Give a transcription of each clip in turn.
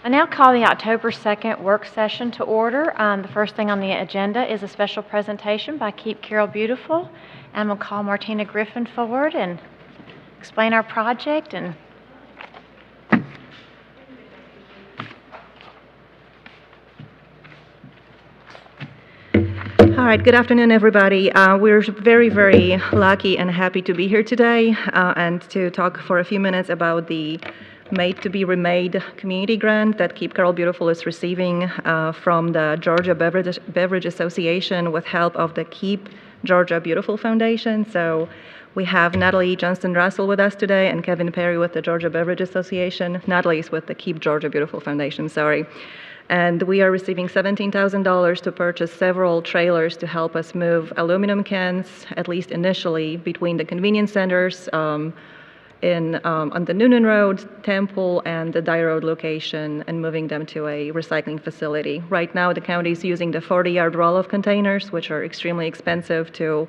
I now call the October 2nd work session to order. The first thing on the agenda is a special presentation by Keep Carroll Beautiful, and we'll call Martina Griffin forward and explain our project. And all right, good afternoon, everybody. We're very, very lucky and happy to be here today and to talk for a few minutes about the Made to be Remade community grant that Keep Carroll Beautiful is receiving from the Georgia Beverage Association with help of the Keep Georgia Beautiful Foundation. So we have Natalie Johnston-Russell with us today and Kevin Perry with the Georgia Beverage Association. Natalie is with the Keep Georgia Beautiful Foundation, sorry. And we are receiving $17,000 to purchase several trailers to help us move aluminum cans, at least initially, between the convenience centers on the Noonan Road, Temple, and the Dye Road location, and moving them to a recycling facility. Right now, the county is using the 40-yard roll of containers, which are extremely expensive to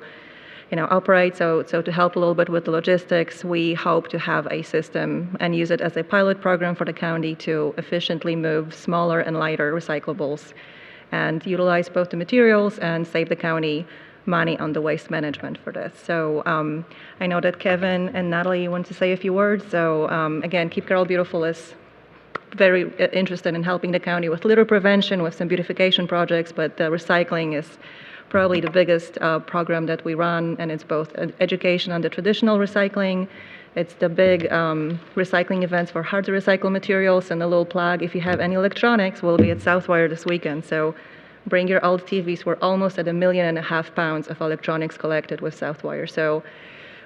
operate. So to help a little bit with the logistics, we hope to have a system and use it as a pilot program for the county to efficiently move smaller and lighter recyclables and utilize both the materials and save the county money on the waste management for this. So I know that Kevin and Natalie want to say a few words. So again, Keep Carroll Beautiful is very interested in helping the county with litter prevention, with some beautification projects, but the recycling is probably the biggest program that we run, and it's both education on the traditional recycling. It's the big recycling events for hard to recycle materials, and a little plug, if you have any electronics, we'll be at Southwire this weekend. So bring your old TVs. We're almost at 1.5 million pounds of electronics collected with Southwire. So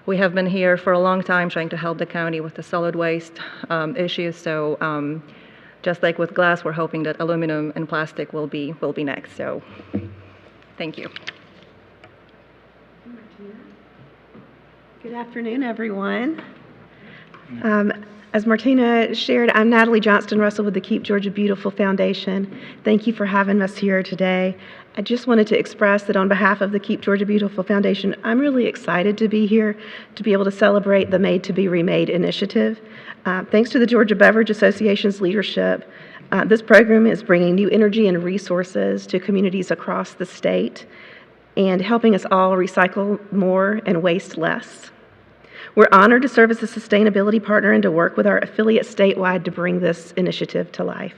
we have been here for a long time trying to help the county with the solid waste issues. So just like with glass, we're hoping that aluminum and plastic will be next. So thank you. Good afternoon, everyone. As Martina shared, I'm Natalie Johnston-Russell with the Keep Georgia Beautiful Foundation. Thank you for having us here today. I just wanted to express that on behalf of the Keep Georgia Beautiful Foundation, I'm really excited to be here to be able to celebrate the Made to be Remade initiative. Thanks to the Georgia Beverage Association's leadership, this program is bringing new energy and resources to communities across the state and helping us all recycle more and waste less. We're honored to serve as a sustainability partner and to work with our affiliates statewide to bring this initiative to life.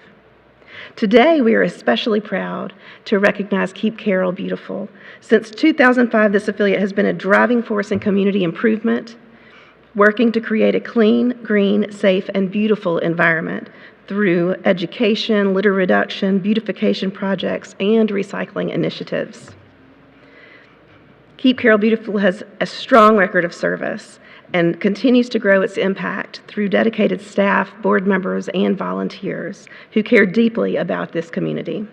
Today, we are especially proud to recognize Keep Carroll Beautiful. Since 2005, this affiliate has been a driving force in community improvement, working to create a clean, green, safe, and beautiful environment through education, litter reduction, beautification projects, and recycling initiatives. Keep Carroll Beautiful has a strong record of service and continues to grow its impact through dedicated staff, board members, and volunteers who care deeply about this community.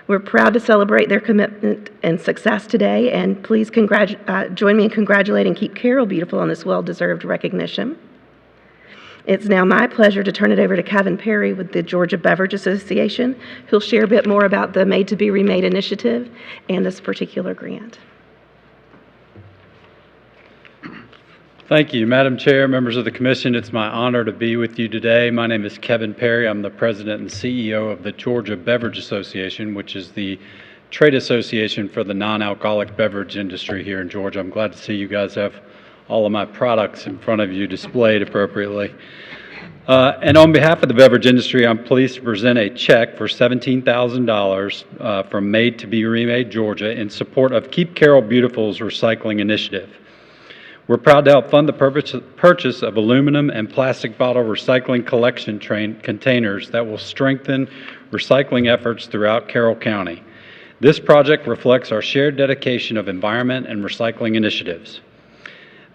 We're proud to celebrate their commitment and success today, and please join me in congratulating Keep Carroll Beautiful on this well-deserved recognition. It's now my pleasure to turn it over to Kevin Perry with the Georgia Beverage Association, who'll share a bit more about the Made to be Remade initiative and this particular grant. Thank you, Madam Chair, members of the Commission. It's my honor to be with you today. My name is Kevin Perry. I'm the President and CEO of the Georgia Beverage Association, which is the trade association for the non-alcoholic beverage industry here in Georgia. I'm glad to see you guys have all of my products in front of you displayed appropriately. And on behalf of the beverage industry, I'm pleased to present a check for $17,000 from Made to be Remade Georgia in support of Keep Carroll Beautiful's recycling initiative. We're proud to help fund the purchase of aluminum and plastic bottle recycling collection containers that will strengthen recycling efforts throughout Carroll County. This project reflects our shared dedication of environment and recycling initiatives.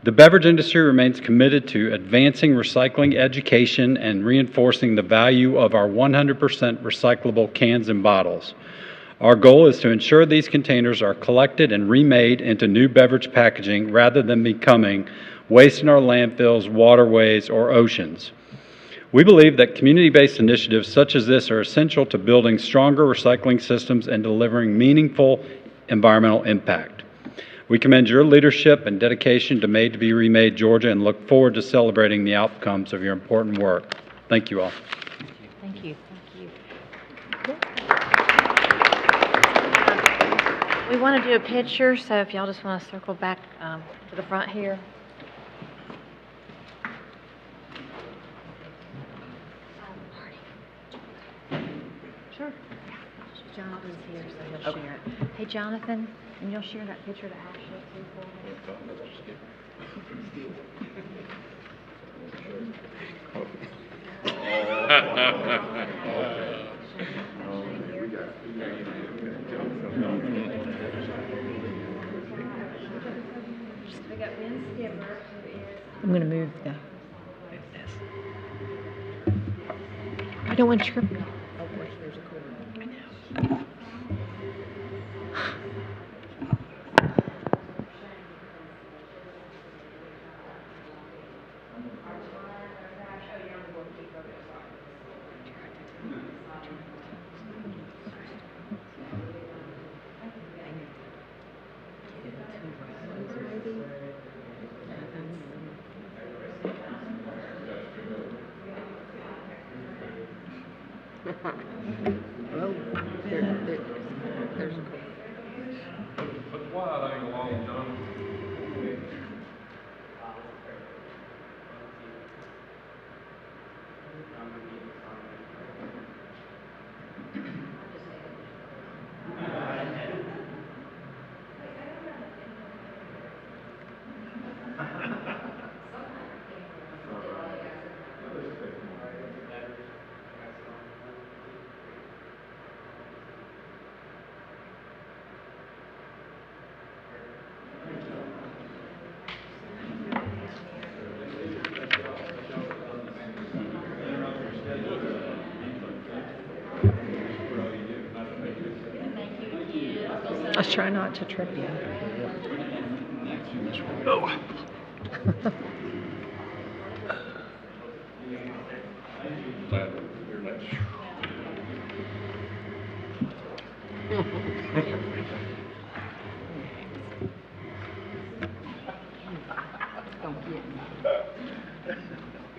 The beverage industry remains committed to advancing recycling education and reinforcing the value of our 100% recyclable cans and bottles. Our goal is to ensure these containers are collected and remade into new beverage packaging rather than becoming waste in our landfills, waterways, or oceans. We believe that community-based initiatives such as this are essential to building stronger recycling systems and delivering meaningful environmental impact. We commend your leadership and dedication to Made to be Remade Georgia and look forward to celebrating the outcomes of your important work. Thank you all. Thank you. Thank you. We want to do a picture, so if y'all just want to circle back to the front here. Sure. Jonathan's here, so he'll share it. Hey, Jonathan, and you'll share that picture to Ashley too for me? We got Ben Skipper, who is... I'm going to move this. I don't want to trip. There's a I was trying not to trip you.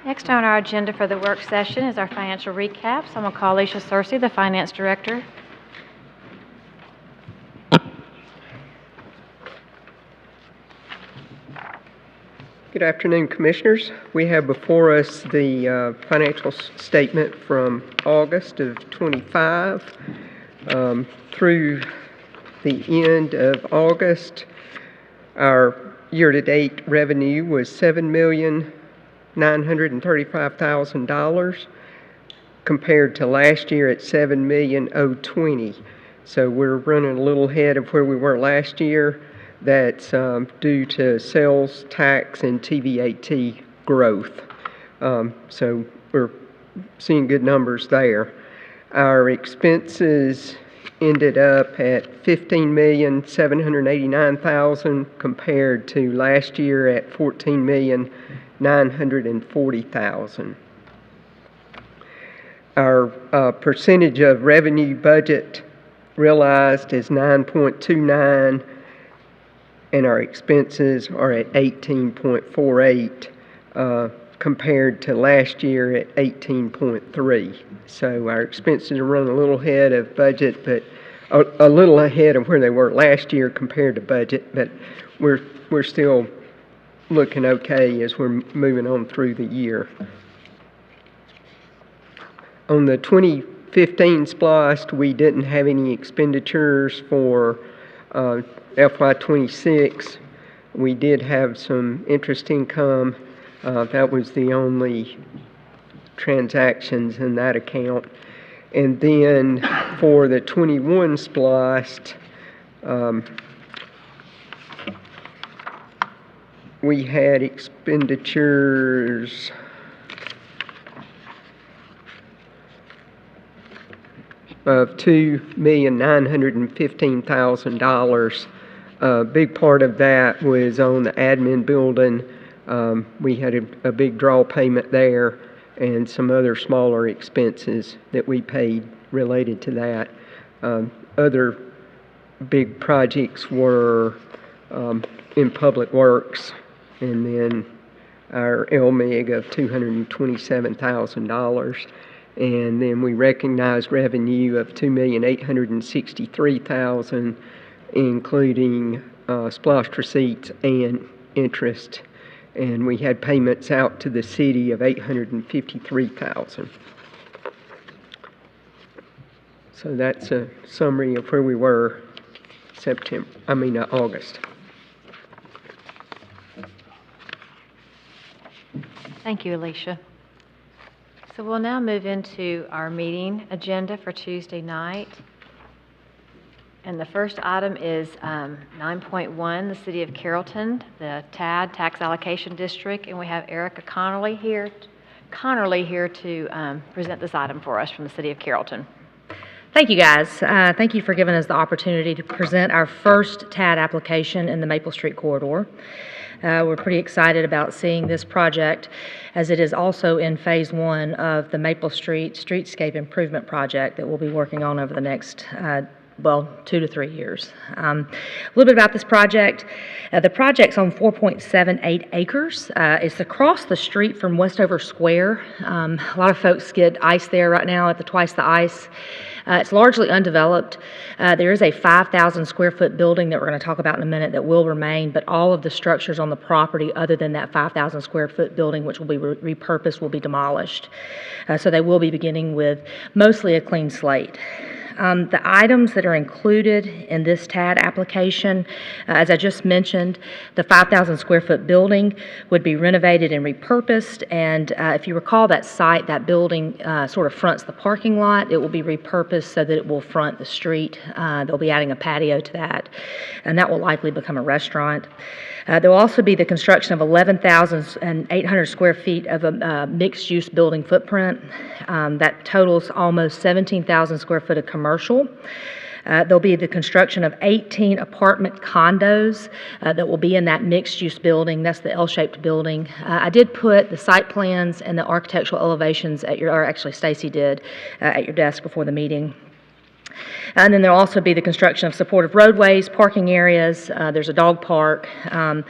Next on our agenda for the work session is our financial recap. So I'm going to call Alicia Searcy, the Finance Director. Good afternoon, Commissioners. We have before us the financial statement from August of 25 through the end of August. Our year-to-date revenue was $7,935,000 compared to last year at $7,020,000. So we're running a little ahead of where we were last year. That's due to sales tax and TVAT growth. So we're seeing good numbers there. Our expenses ended up at $15,789,000 compared to last year at $14,940,000. Our percentage of revenue budget realized is 9.29, and our expenses are at 18.48 compared to last year at 18.3. So our expenses are running a little ahead of budget, but a little ahead of where they were last year compared to budget, but we're still looking okay as we're moving on through the year. On the 2015 SPLOST, we didn't have any expenditures for FY26. We did have some interest income. That was the only transactions in that account. And then for the 21 SPLOST, we had expenditures of $2,915,000. A big part of that was on the admin building. We had a big draw payment there and some other smaller expenses that we paid related to that. Other big projects were in Public Works, and then our LMIG of $227,000. And then we recognized revenue of $2,863,000, including splost receipts and interest. And we had payments out to the city of $853,000. So that's a summary of where we were August. Thank you, Alicia. So we'll now move into our meeting agenda for Tuesday night. And the first item is 9.1, the City of Carrollton, the TAD, Tax Allocation District, and we have Erica Connerly here to present this item for us from the City of Carrollton. Thank you, guys. Thank you for giving us the opportunity to present our first TAD application in the Maple Street corridor. We're pretty excited about seeing this project, as it is also in Phase 1 of the Maple Street Streetscape Improvement Project that we'll be working on over the next 2 to 3 years. A little bit about this project. The project's on 4.78 acres. It's across the street from Westover Square. A lot of folks get ice there right now at the Twice the Ice. It's largely undeveloped. There is a 5,000 square foot building that we're going to talk about in a minute that will remain, but all of the structures on the property other than that 5,000 square foot building, which will be repurposed, will be demolished. So they will be beginning with mostly a clean slate. The items that are included in this TAD application, as I just mentioned, the 5,000 square foot building would be renovated and repurposed, and if you recall that site, that building sort of fronts the parking lot. It will be repurposed so that it will front the street. They'll be adding a patio to that, and that will likely become a restaurant. There will also be the construction of 11,800 square feet of a mixed-use building footprint. That totals almost 17,000 square foot of commercial. There'll be the construction of 18 apartment condos that will be in that mixed-use building. That's the L-shaped building. I did put the site plans and the architectural elevations actually Stacy did, at your desk before the meeting. And then there'll also be the construction of supportive roadways, parking areas, there's a dog park, and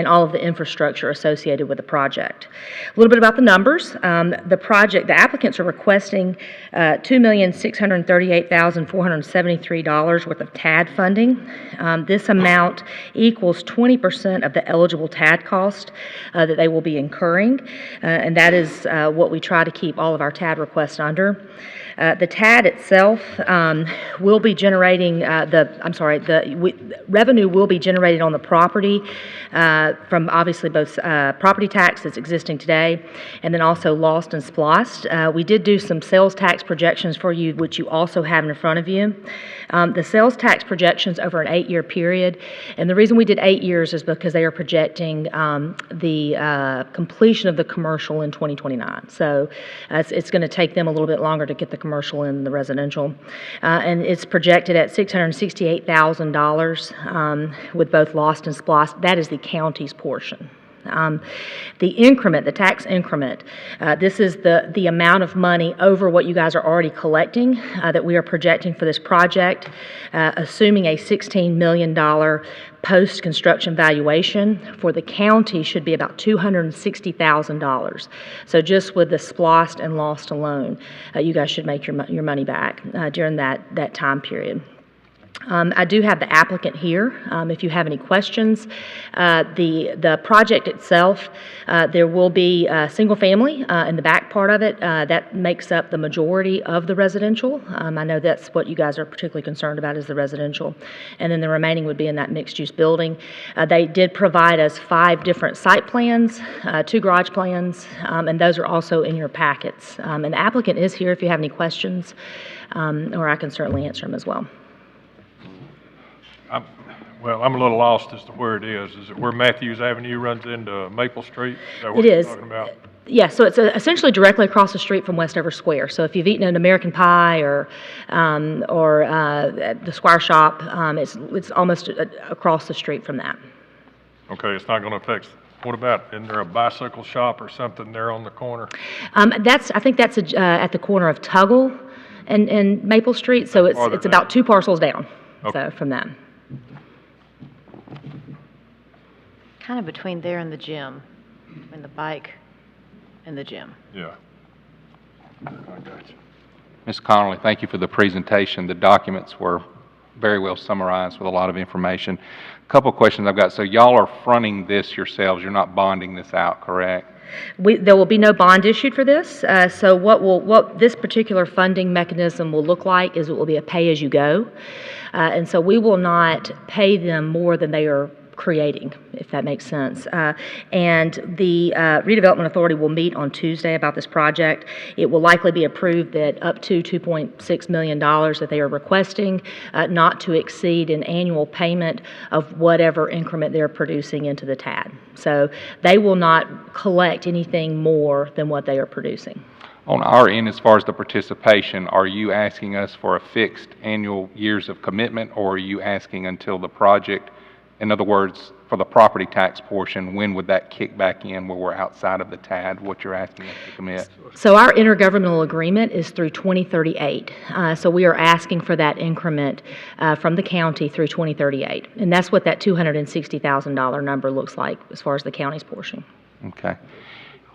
all of the infrastructure associated with the project. A little bit about the numbers. The applicants are requesting $2,638,473 worth of TAD funding. This amount equals 20% of the eligible TAD cost that they will be incurring, and that is what we try to keep all of our TAD requests under. The TAD itself will be generating, revenue will be generated on the property from obviously both property tax that's existing today and then also lost and splost. We did do some sales tax projections for you, which you also have in front of you. The sales tax projections over an 8-year period, and the reason we did 8 years is because they are projecting the completion of the commercial in 2029. So it's going to take them a little bit longer to get the commercial and the residential. And it's projected at $668,000 with both lost and splost. That is the county's portion. The increment, the tax increment, this is the amount of money over what you guys are already collecting that we are projecting for this project, assuming a $16 million post-construction valuation for the county should be about $260,000. So just with the splost and lost alone, you guys should make your money back during that time period. I do have the applicant here if you have any questions. The project itself, there will be a single family in the back part of it. That makes up the majority of the residential. I know that's what you guys are particularly concerned about is the residential. And then the remaining would be in that mixed-use building. They did provide us 5 different site plans, 2 garage plans, and those are also in your packets. And the applicant is here if you have any questions, or I can certainly answer them as well. I'm a little lost as to where it is. Is it where Matthews Avenue runs into Maple Street? Is that what you're talking about? Yeah, so it's essentially directly across the street from Westover Square. So if you've eaten an American Pie or the Squire Shop, it's almost across the street from that. Okay, it's not going to affect. What about, isn't there a bicycle shop or something there on the corner? I think that's at the corner of Tuggle and Maple Street. So it's about 2 parcels down. Okay. So from that. Kind of between there and the gym, and the bike and the gym. Yeah. I got you. Ms. Connolly, thank you for the presentation. The documents were very well summarized with a lot of information. A couple of questions I've got. So y'all are fronting this yourselves. You're not bonding this out, correct? There will be no bond issued for this. So what this particular funding mechanism will look like is it will be a pay-as-you-go. And so we will not pay them more than they are creating, if that makes sense. And the redevelopment authority will meet on Tuesday about this project. It will likely be approved that up to $2.6 million that they are requesting, not to exceed an annual payment of whatever increment they're producing into the TAD. So they will not collect anything more than what they are producing. On our end, as far as the participation, are you asking us for a fixed annual years of commitment, or are you asking until the project, in other words, for the property tax portion, when would that kick back in where we're outside of the TAD, what you're asking us to commit? So our intergovernmental agreement is through 2038. So we are asking for that increment from the county through 2038. And that's what that $260,000 number looks like as far as the county's portion. Okay.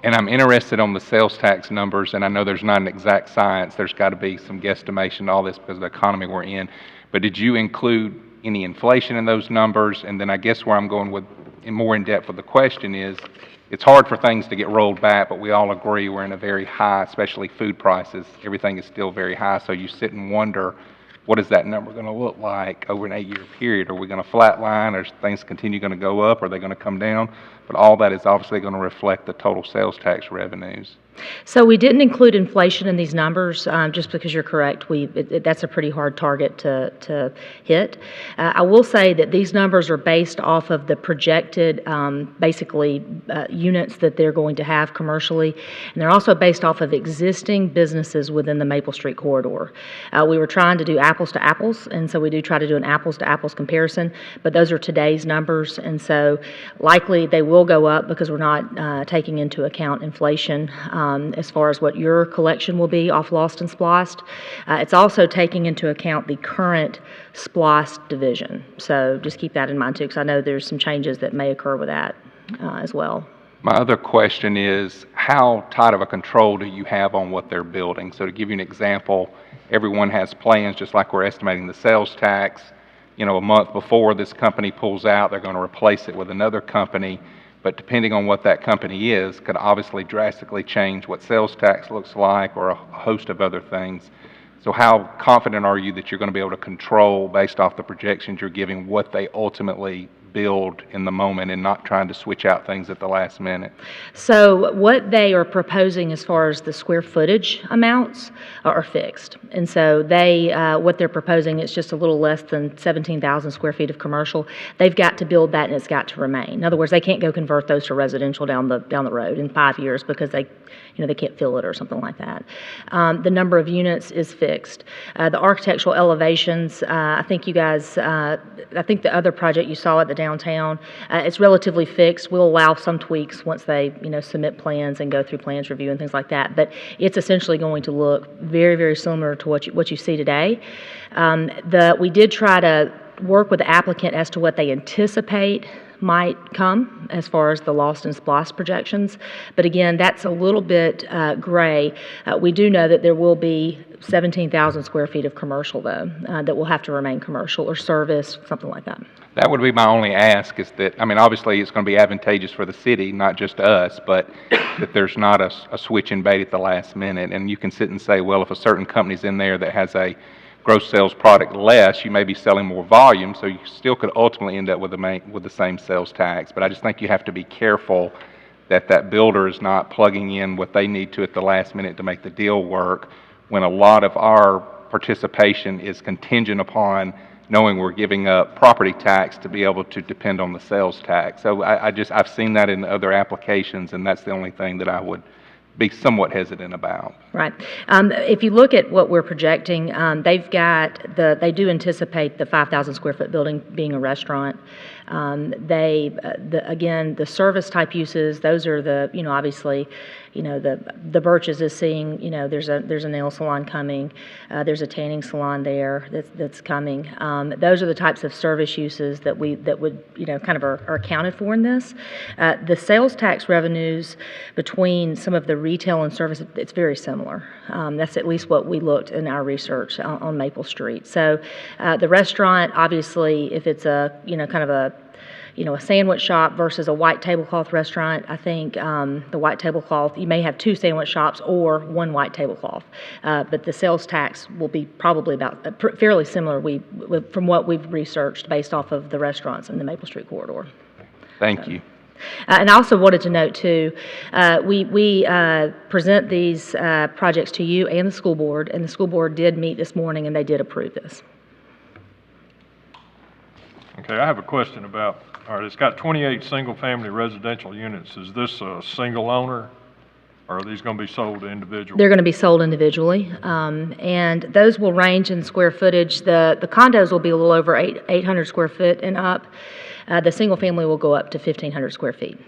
And I'm interested on the sales tax numbers, and I know there's not an exact science. There's got to be some guesstimation, all this because of the economy we're in. But did you include any inflation in those numbers? And then I guess where I'm going with more in depth with the question is, it's hard for things to get rolled back, but we all agree we're in a very high, especially food prices. Everything is still very high. So you sit and wonder, what is that number going to look like over an 8-year period? Are we going to flatline? Or things continue going to go up? Are they going to come down? But all that is obviously going to reflect the total sales tax revenues. So we didn't include inflation in these numbers, just because you're correct. That's a pretty hard target to hit. I will say that these numbers are based off of the projected, basically, units that they're going to have commercially, and they're also based off of existing businesses within the Maple Street corridor. We were trying to do apples to apples, and so we do try to do an apples to apples comparison, but those are today's numbers, and so likely they will go up because we're not taking into account inflation. As far as what your collection will be off Lost and Splost. It's also taking into account the current Splost division. So just keep that in mind too, because I know there's some changes that may occur with that as well. My other question is, how tight of a control do you have on what they're building? So to give you an example, everyone has plans, just like we're estimating the sales tax. You know, a month before this company pulls out, they're going to replace it with another company. But depending on what that company is, could obviously drastically change what sales tax looks like or a host of other things. So how confident are you that you're going to be able to control, based off the projections you're giving, what they ultimately build in the moment and not trying to switch out things at the last minute? So what they are proposing as far as the square footage amounts are fixed. And so what they're proposing is just a little less than 17,000 square feet of commercial. They've got to build that and it's got to remain. In other words, they can't go convert those to residential down the road in 5 years because they can't fill it or something like that. The number of units is fixed. The architectural elevations, I think the other project you saw at the downtown, it's relatively fixed. We'll allow some tweaks once they, submit plans and go through plans review and things like that. But it's essentially going to look very, very similar to what you see today. We did try to work with the applicant as to what they anticipate might come as far as the Lost and Splost projections. But again, that's a little bit gray. We do know that there will be 17,000 square feet of commercial, though, that will have to remain commercial or service, something like that. That would be my only ask, is that, obviously it's going to be advantageous for the city, not just us, but that there's not a switch and bait at the last minute. And you can sit and say, well, if a certain company's in there that has a gross sales product less, you may be selling more volume, so you still could ultimately end up with the same sales tax. But I just think you have to be careful that builder is not plugging in what they need to at the last minute to make the deal work, when a lot of our participation is contingent upon knowing we're giving up property tax to be able to depend on the sales tax. So I've seen that in other applications, and that's the only thing that I would be somewhat hesitant about. Right. If you look at what we're projecting, they do anticipate the 5,000 square foot building being a restaurant. Again, the service type uses, those are obviously, the Birches is seeing, there's a nail salon coming, there's a tanning salon there that's coming. Those are the types of service uses that would, kind of are accounted for in this. The sales tax revenues between some of the retail and service, it's very similar. That's at least what we looked in our research on Maple Street. So the restaurant, obviously, if it's a, kind of a sandwich shop versus a white tablecloth restaurant, I think the white tablecloth, you may have two sandwich shops or one white tablecloth. But the sales tax will be probably about fairly similar from what we've researched based off of the restaurants in the Maple Street corridor. Thank you. And I also wanted to note, too, we present these projects to you and the school board, and the school board did meet this morning, and they did approve this. Okay, I have a question about, all right, it's got 28 single-family residential units. Is this a single owner, or are these going to be sold to individuals? They're going to be sold individually, and those will range in square footage. The condos will be a little over 800 square foot and up. The single family will go up to 1,500 square feet.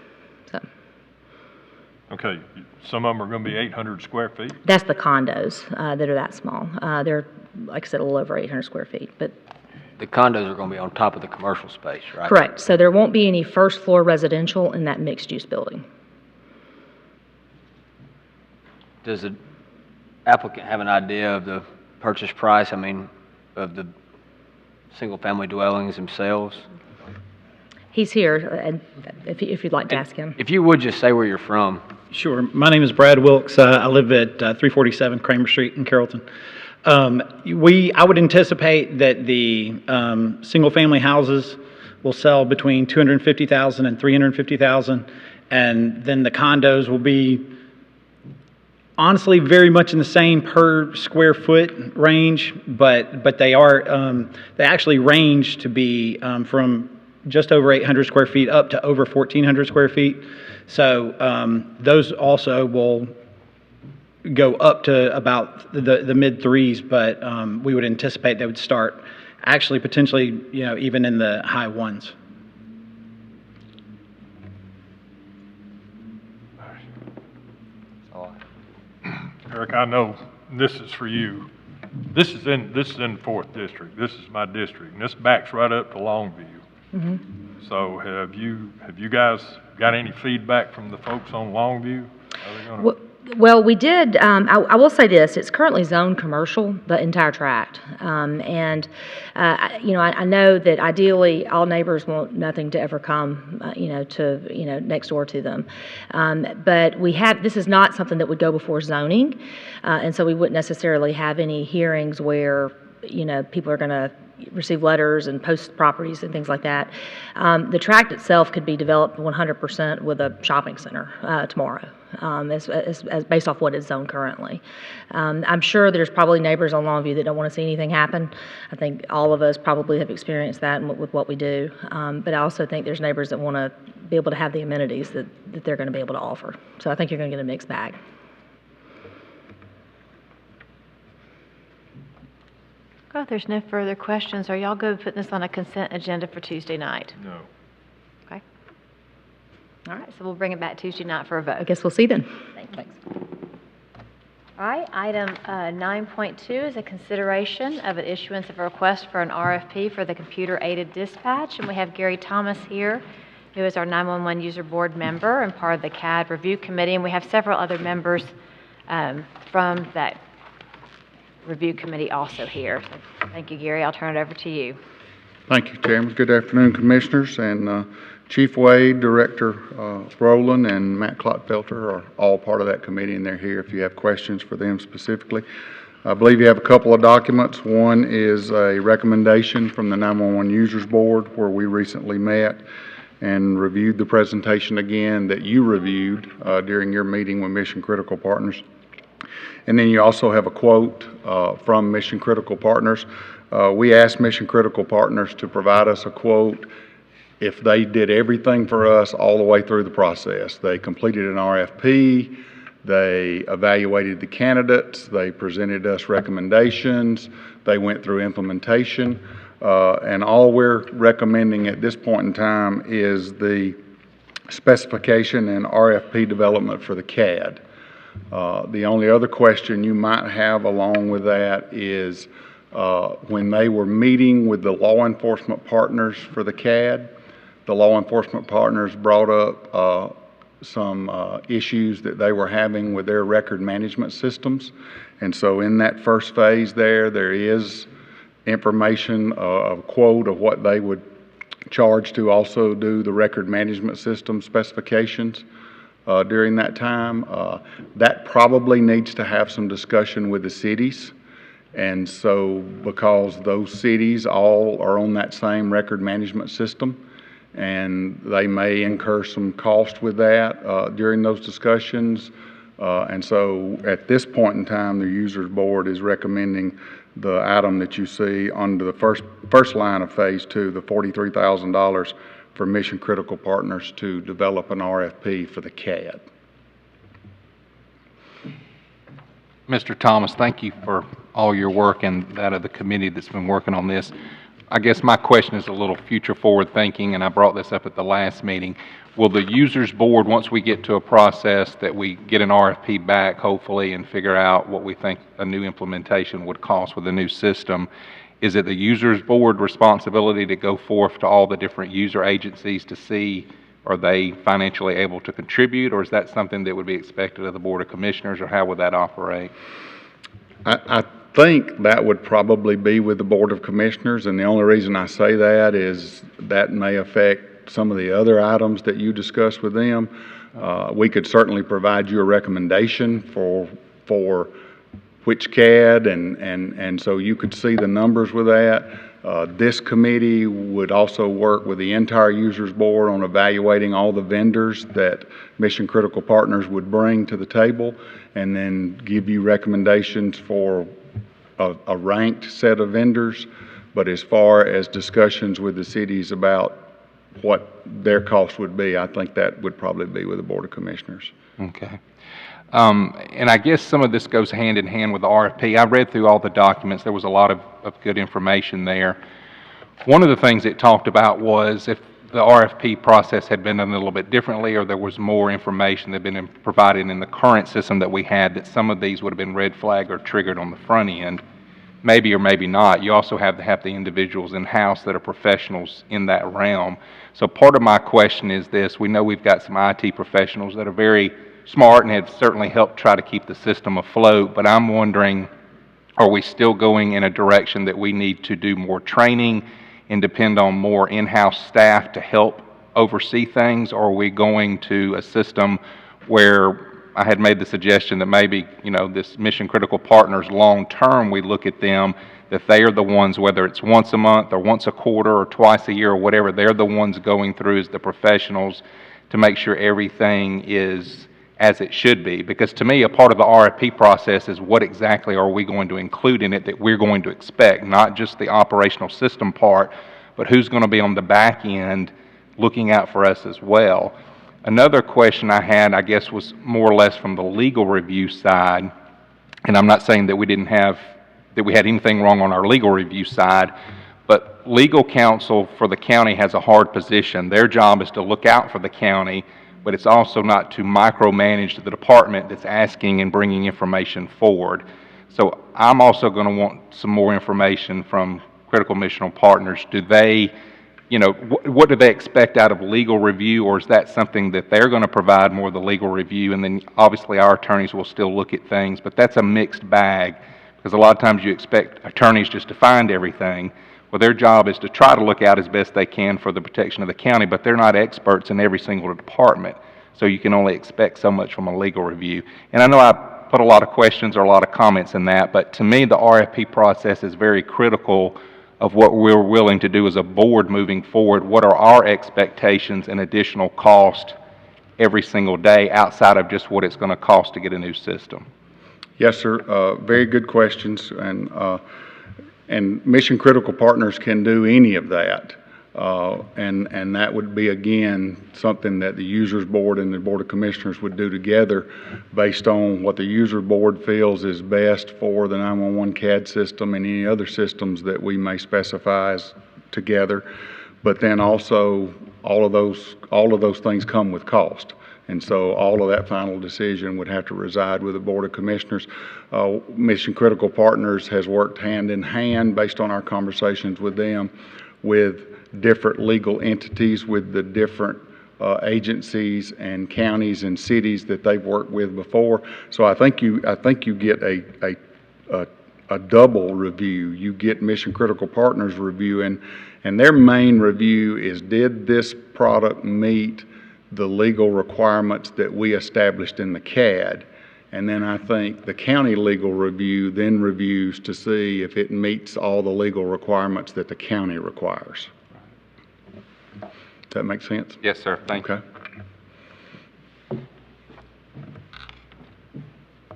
So. Okay, some of them are going to be 800 square feet? That's the condos that are that small. They're, like I said, a little over 800 square feet. But the condos are going to be on top of the commercial space, right? Correct. So there won't be any first floor residential in that mixed-use building. Does the applicant have an idea of the purchase price, of the single-family dwellings themselves? He's here, and if you'd like to ask him. If you would just say where you're from. Sure. My name is Brad Wilkes. I live at 347 Kramer Street in Carrollton. I would anticipate that the single-family houses will sell between $250,000 and $350,000, and then the condos will be honestly very much in the same per square foot range, but they actually range to be from just over 800 square feet up to over 1,400 square feet. So those also will go up to about the mid threes, but we would anticipate they would start actually potentially, even in the high ones. Eric, I know this is for you. This is in 4th District. This is my district, and this backs right up to Longview. Mm-hmm. So have you guys got any feedback from the folks on Longview? Well, we did. I will say this: it's currently zoned commercial, the entire tract, and I know that ideally all neighbors want nothing to ever come, next door to them. But this is not something that would go before zoning, and so we wouldn't necessarily have any hearings where people are going to receive letters and post properties and things like that. The tract itself could be developed 100% with a shopping center tomorrow, as based off what is zoned currently. I'm sure there's probably neighbors on Longview that don't want to see anything happen. I think all of us probably have experienced that with what we do. But I also think there's neighbors that want to be able to have the amenities that they're going to be able to offer. So I think you're going to get a mixed bag. Well, if there's no further questions, are y'all good putting this on a consent agenda for Tuesday night? No. Okay. All right, so we'll bring it back Tuesday night for a vote. I guess we'll see then. Thanks. All right, item 9.2 is a consideration of an issuance of a request for an RFP for the computer-aided dispatch, and we have Gary Thomas here, who is our 911 user board member and part of the CAD review committee, and we have several other members from that review committee also here. So thank you, Gary. I'll turn it over to you. Thank you, Chairman. Good afternoon, Commissioners. And Chief Wade, Director Rowland, and Matt Clotfelter are all part of that committee, and they're here if you have questions for them specifically. I believe you have a couple of documents. One is a recommendation from the 911 Users Board, where we recently met and reviewed the presentation again that you reviewed during your meeting with Mission Critical Partners. And then you also have a quote from Mission Critical Partners. We asked Mission Critical Partners to provide us a quote if they did everything for us all the way through the process. They completed an RFP, they evaluated the candidates, they presented us recommendations, they went through implementation, and all we're recommending at this point in time is the specification and RFP development for the CAD. The only other question you might have along with that is when they were meeting with the law enforcement partners for the CAD, the law enforcement partners brought up some issues that they were having with their record management systems. And so in that first phase there is information, a quote of what they would charge to also do the record management system specifications during that time. That probably needs to have some discussion with the cities. And so because those cities all are on that same record management system, and they may incur some cost with that during those discussions. And so at this point in time, the Users Board is recommending the item that you see under the first line of Phase 2, the $43,000 for Mission Critical Partners to develop an RFP for the CAD. Mr. Thomas, thank you for all your work and that of the committee that's been working on this. I guess my question is a little future forward thinking, and I brought this up at the last meeting. Will the Users Board, once we get to a process that we get an RFP back, hopefully, and figure out what we think a new implementation would cost with a new system, is it the Users Board responsibility to go forth to all the different user agencies to see are they financially able to contribute, or is that something that would be expected of the Board of Commissioners, or how would that operate? I think that would probably be with the Board of Commissioners, and the only reason I say that is that may affect some of the other items that you discussed with them. We could certainly provide you a recommendation for which CAD, and so you could see the numbers with that. This committee would also work with the entire Users Board on evaluating all the vendors that Mission Critical Partners would bring to the table, and then give you recommendations for a ranked set of vendors. But as far as discussions with the cities about what their cost would be, I think that would probably be with the Board of Commissioners. Okay. And I guess some of this goes hand in hand with the RFP. I read through all the documents. There was a lot of good information there. One of the things it talked about was if the RFP process had been done a little bit differently, or there was more information that had been provided in the current system that we had, that some of these would have been red flagged or triggered on the front end. Maybe or maybe not. You also have to have the individuals in-house that are professionals in that realm. So part of my question is this. We know we've got some IT professionals that are very smart and have certainly helped try to keep the system afloat, but I'm wondering, are we still going in a direction that we need to do more training and depend on more in-house staff to help oversee things, or are we going to a system where I had made the suggestion that maybe, this Mission Critical Partners long-term, we look at them, that they are the ones, whether it's once a month or once a quarter or twice a year or whatever, they're the ones going through as the professionals to make sure everything is as it should be. Because to me, a part of the RFP process is what exactly are we going to include in it that we're going to expect, not just the operational system part, but who's going to be on the back end looking out for us as well. Another question I had, I guess, was more or less from the legal review side, and I'm not saying that we had anything wrong on our legal review side, but legal counsel for the county has a hard position. Their job is to look out for the county, but it's also not to micromanage the department that's asking and bringing information forward. So I'm also going to want some more information from Critical Missional Partners. Do they, what do they expect out of legal review, or is that something that they're going to provide more of the legal review, and then obviously our attorneys will still look at things, but that's a mixed bag, because a lot of times you expect attorneys just to find everything. Well, their job is to try to look out as best they can for the protection of the county, but they're not experts in every single department. So you can only expect so much from a legal review. And I know I put a lot of questions or a lot of comments in that, but to me the RFP process is very critical of what we're willing to do as a board moving forward. What are our expectations and additional cost every single day outside of just what it's going to cost to get a new system? Yes, sir. Very good questions. And Mission Critical Partners can do any of that. And that would be, again, something that the Users Board and the Board of Commissioners would do together based on what the User Board feels is best for the 911 CAD system and any other systems that we may specify as together. But then also all of those things come with cost. And so all of that final decision would have to reside with the Board of Commissioners. Mission Critical Partners has worked hand in hand, based on our conversations with them, with different legal entities, with the different agencies and counties and cities that they've worked with before. So I think you get a double review. You get Mission Critical Partners review, and their main review is, did this product meet the legal requirements that we established in the CAD? And then I think the county legal review then reviews to see if it meets all the legal requirements that the county requires. Does that make sense? Yes, sir. Thank you. Okay.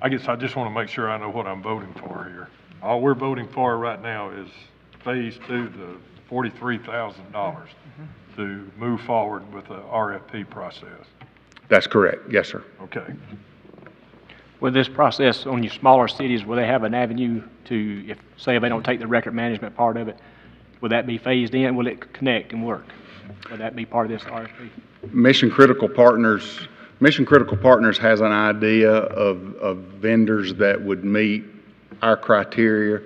I guess I just want to make sure I know what I'm voting for here. All we're voting for right now is phase 2, the $43,000 to move forward with the RFP process. That's correct. Yes, sir. Okay. With this process on your smaller cities, will they have an avenue to, if, say, if they don't take the record management part of it, will that be phased in? Will it connect and work? Will that be part of this RFP? Mission Critical Partners has an idea of vendors that would meet our criteria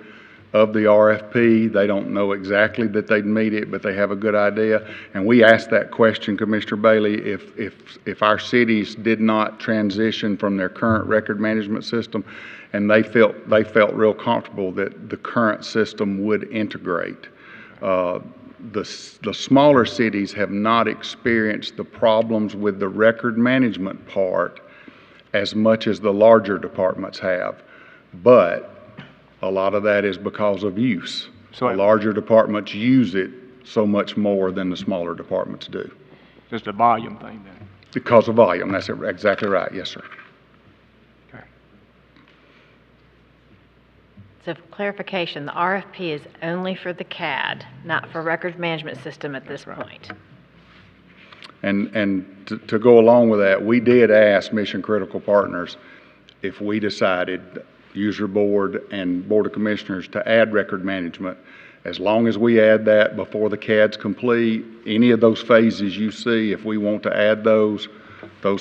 of the RFP. They don't know exactly that they'd meet it, but they have a good idea. And we asked that question, Commissioner Bailey, if our cities did not transition from their current record management system, and they felt real comfortable that the current system would integrate. The smaller cities have not experienced the problems with the record management part as much as the larger departments have, but a lot of that is because of use. So the larger departments use it so much more than the smaller departments do. Just a volume thing then? Because of volume, that's exactly right, yes, sir. Okay. So for clarification, the RFP is only for the CAD, not for records management system at this point. And to go along with that, we did ask Mission Critical Partners if we decided, User Board and Board of Commissioners, to add record management. As long as we add that before the CAD's complete, any of those phases you see, if we want to add those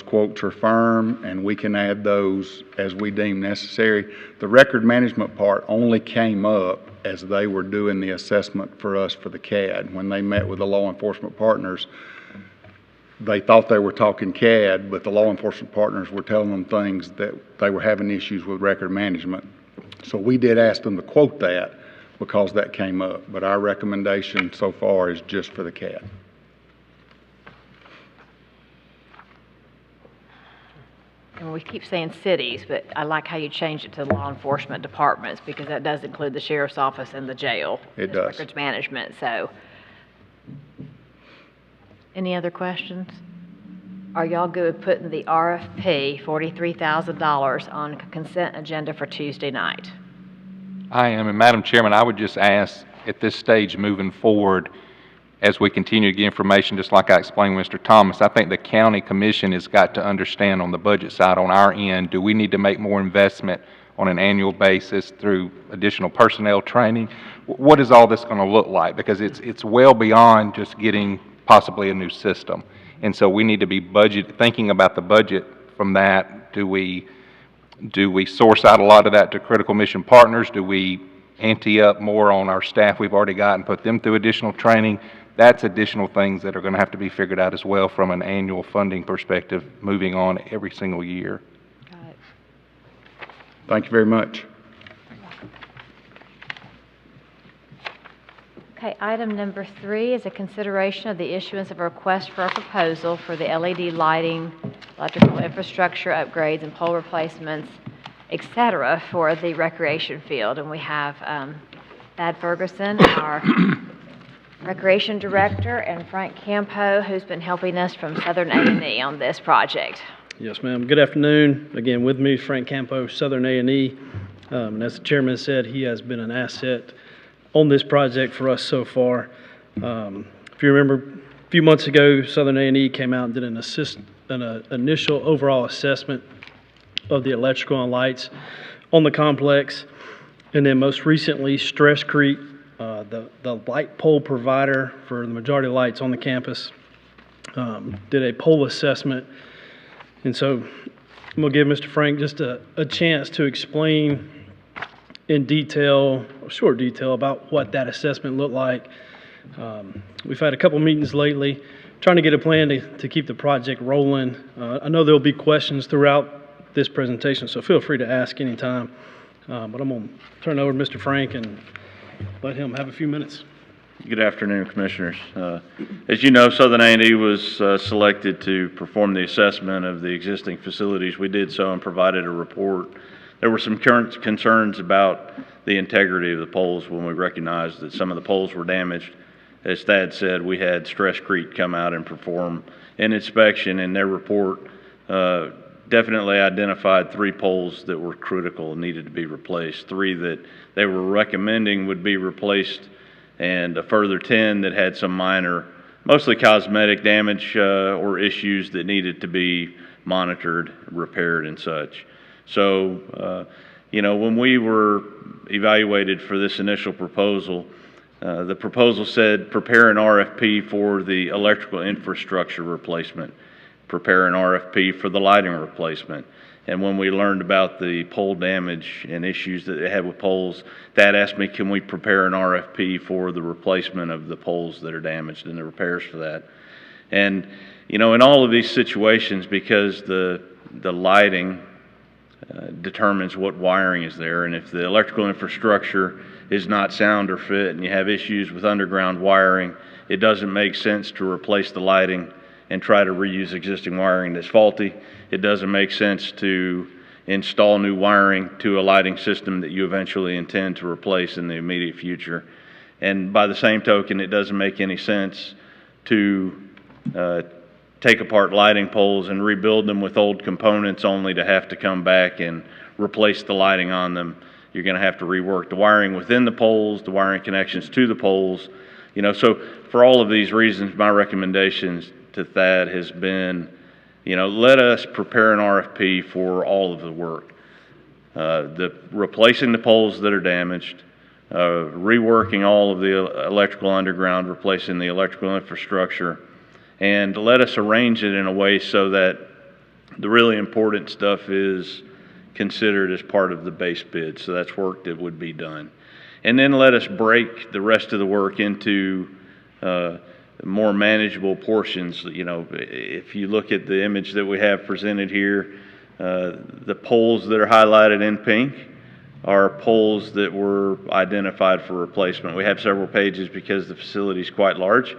quotes are firm, and we can add those as we deem necessary. The record management part only came up as they were doing the assessment for us for the CAD. When they met with the law enforcement partners, they thought they were talking CAD, but the law enforcement partners were telling them things that they were having issues with record management. So we did ask them to quote that because that came up, but our recommendation so far is just for the CAD. And we keep saying cities, but I like how you changed it to law enforcement departments, because that does include the sheriff's office and the jail. It does. Records management, so. Any other questions? Are y'all good with putting the RFP, $43,000, on consent agenda for Tuesday night? I am, and Madam Chairman, I would just ask at this stage moving forward, as we continue to get information, just like I explained with Mr. Thomas, I think the county commission has got to understand on the budget side on our end, do we need to make more investment on an annual basis through additional personnel training? What is all this going to look like? Because it's well beyond just getting possibly a new system. And so we need to be thinking about the budget from that. Do we source out a lot of that to critical mission partners? Do we ante up more on our staff we've already got and put them through additional training? That's additional things that are going to have to be figured out as well from an annual funding perspective, moving on every single year. Got it. Thank you very much. Okay, item number 3 is a consideration of the issuance of a request for a proposal for the LED lighting, electrical infrastructure upgrades, and pole replacements, et cetera, for the recreation field. And we have Thad Ferguson, our Recreation Director, and Frank Campo, who's been helping us from Southern A&E on this project. Yes, ma'am. Good afternoon. Again, with me, Frank Campo, Southern A&E. And as the chairman said, he has been an asset on this project for us so far. If you remember, a few months ago, Southern A&E came out and did an initial overall assessment of the electrical and lights on the complex. And then most recently, Stress Creek, the light pole provider for the majority of lights on the campus, did a pole assessment And so I'm going to give Mr. Frank just a chance to explain in detail, short detail, about what that assessment looked like. We've had a couple meetings lately trying to get a plan to keep the project rolling. I know there'll be questions throughout this presentation, so feel free to ask anytime. But I'm going to turn it over to Mr. Frank and let him have a few minutes. Good afternoon, Commissioners. As you know, Southern A&E was selected to perform the assessment of the existing facilities. We did so and provided a report. There were some current concerns about the integrity of the poles when we recognized that some of the poles were damaged. As Thad said, we had Stress-Crete come out and perform an inspection, and their report definitely identified 3 poles that were critical and needed to be replaced, 3 that they were recommending would be replaced, and a further 10 that had some minor, mostly cosmetic damage or issues that needed to be monitored, repaired, and such. So, when we were evaluated for this initial proposal, the proposal said prepare an RFP for the electrical infrastructure replacement, prepare an RFP for the lighting replacement. And when we learned about the pole damage and issues that they had with poles, Thad asked me, can we prepare an RFP for the replacement of the poles that are damaged and the repairs for that? And, in all of these situations, because the lighting determines what wiring is there, and if the electrical infrastructure is not sound or fit and you have issues with underground wiring, it doesn't make sense to replace the lighting and try to reuse existing wiring that's faulty. It doesn't make sense to install new wiring to a lighting system that you eventually intend to replace in the immediate future. And by the same token, it doesn't make any sense to take apart lighting poles and rebuild them with old components only to have to come back and replace the lighting on them. You're going to have to rework the wiring within the poles, the wiring connections to the poles. So for all of these reasons, my recommendations to Thad has been, let us prepare an RFP for all of the work. Replacing the poles that are damaged, reworking all of the electrical underground, replacing the electrical infrastructure, and let us arrange it in a way so that the really important stuff is considered as part of the base bid. So that's work that would be done. And then let us break the rest of the work into more manageable portions. If you look at the image that we have presented here, the poles that are highlighted in pink are poles that were identified for replacement. We have several pages because the facility is quite large.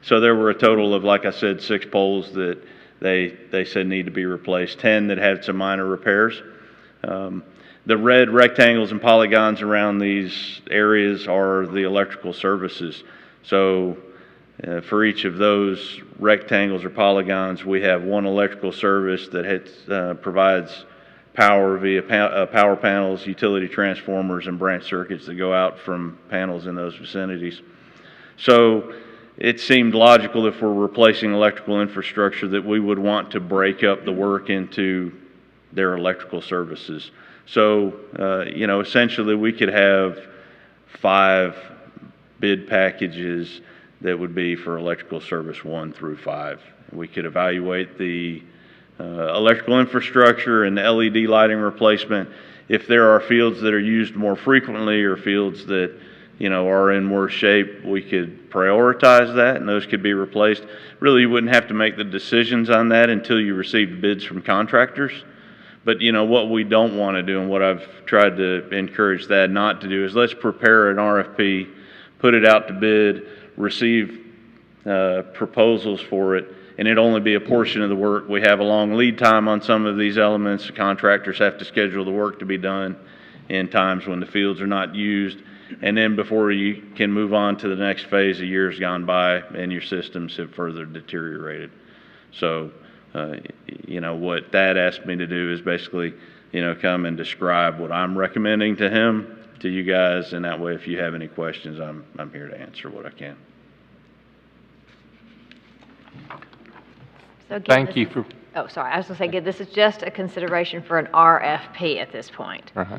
So there were a total of, like I said, 6 poles that they said need to be replaced, 10 that had some minor repairs. The red rectangles and polygons around these areas are the electrical services. So for each of those rectangles or polygons, we have one electrical service that provides power via power panels, utility transformers, and branch circuits that go out from panels in those vicinities. So it seemed logical, if we're replacing electrical infrastructure, that we would want to break up the work into their electrical services. So, essentially we could have 5 bid packages that would be for electrical service 1 through 5. We could evaluate the electrical infrastructure and the LED lighting replacement. If there are fields that are used more frequently or fields that are in worse shape, we could prioritize that and those could be replaced. Really, you wouldn't have to make the decisions on that until you received bids from contractors. But what we don't want to do, and what I've tried to encourage that not to do, is let's prepare an RFP, put it out to bid, receive proposals for it, and it only be a portion of the work. We have a long lead time on some of these elements. The contractors have to schedule the work to be done in times when the fields are not used. And then before you can move on to the next phase, a year's gone by and your systems have further deteriorated. So, what Thad asked me to do is basically, come and describe what I'm recommending to him, to you guys, and that way if you have any questions, I'm here to answer what I can. So again, Thank you for... Oh, sorry. I was going to say, again, this is just a consideration for an RFP at this point. Uh-huh.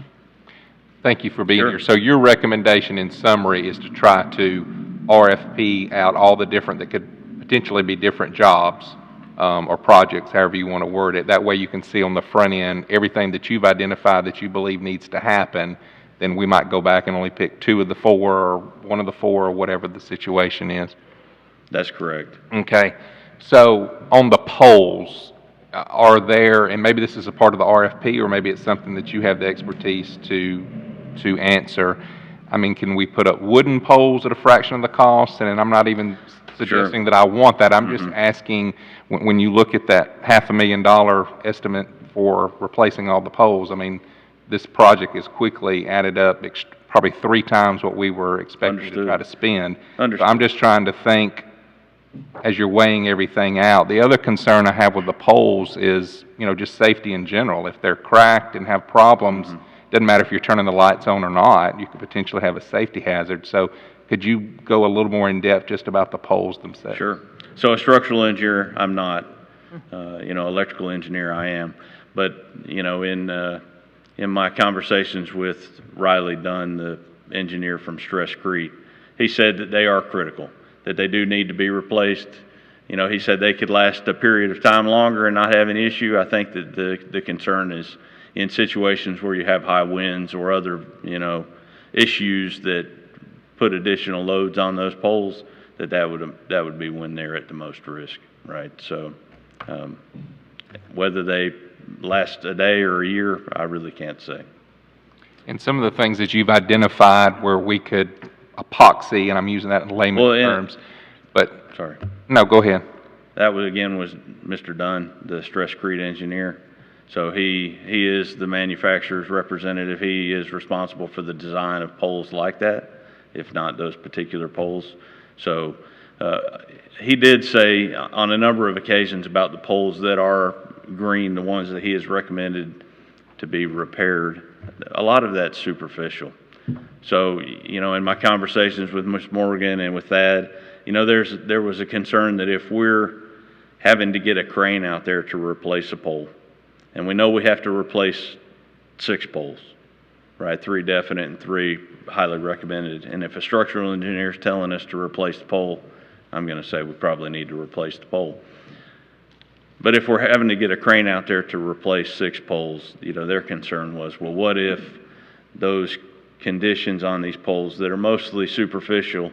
Thank you for being here. So your recommendation in summary is to try to RFP out all the different, that could potentially be different jobs, or projects, however you want to word it. That way you can see on the front end everything that you've identified that you believe needs to happen. Then we might go back and only pick 2 of the 4 or 1 of the 4 or whatever the situation is. That's correct. Okay. So on the poles, are there, and maybe this is a part of the RFP or maybe it's something that you have the expertise to answer. I mean, can we put up wooden poles at a fraction of the cost? And I'm not even suggesting that I want that. I'm just asking, when you look at that $500,000 estimate for replacing all the poles, I mean, this project is quickly added up probably 3 times what we were expecting to try to spend. So I'm just trying to think, as you're weighing everything out. The other concern I have with the poles is, just safety in general. If they're cracked and have problems, doesn't matter if you're turning the lights on or not, you could potentially have a safety hazard. So could you go a little more in depth just about the poles themselves? Sure. So a structural engineer, I'm not. Electrical engineer, I am. But, in my conversations with Riley Dunn, the engineer from Stress-Crete, he said that they are critical, that they do need to be replaced. He said they could last a period of time longer and not have an issue. I think that the concern is in situations where you have high winds or other, issues that put additional loads on those poles, that would be when they're at the most risk, right? So whether they last a day or a year, I really can't say. And some of the things that you've identified where we could epoxy, and I'm using that in layman's terms, but... Sorry. No, go ahead. That was Mr. Dunn, the Stress-Crete engineer. So he is the manufacturer's representative. He is responsible for the design of poles like that, if not those particular poles. So he did say on a number of occasions about the poles that are green, the ones that he has recommended to be repaired, a lot of that's superficial. So, in my conversations with Ms. Morgan and with Thad, there was a concern that if we're having to get a crane out there to replace a pole, and we know we have to replace 6 poles, right? 3 definite and 3 highly recommended. And if a structural engineer is telling us to replace the pole, I'm going to say we probably need to replace the pole. But if we're having to get a crane out there to replace 6 poles, their concern was, well, what if those conditions on these poles that are mostly superficial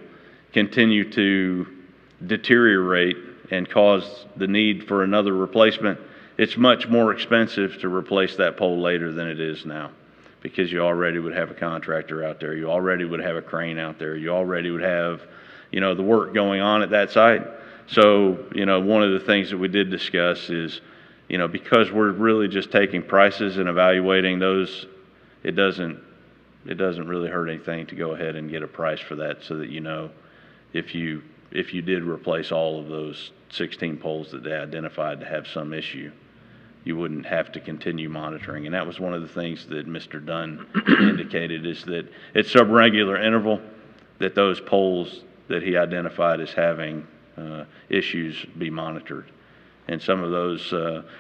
continue to deteriorate and cause the need for another replacement? It's much more expensive to replace that pole later than it is now, because you already would have a contractor out there, you already would have a crane out there, you already would have, the work going on at that site. So, one of the things that we did discuss is, because we're really just taking prices and evaluating those, it doesn't really hurt anything to go ahead and get a price for that, so that if you did replace all of those 16 poles that they identified to have some issue, you wouldn't have to continue monitoring. And that was one of the things that Mr. Dunn indicated, is that at some regular interval, that those poles that he identified as having issues be monitored. And some of those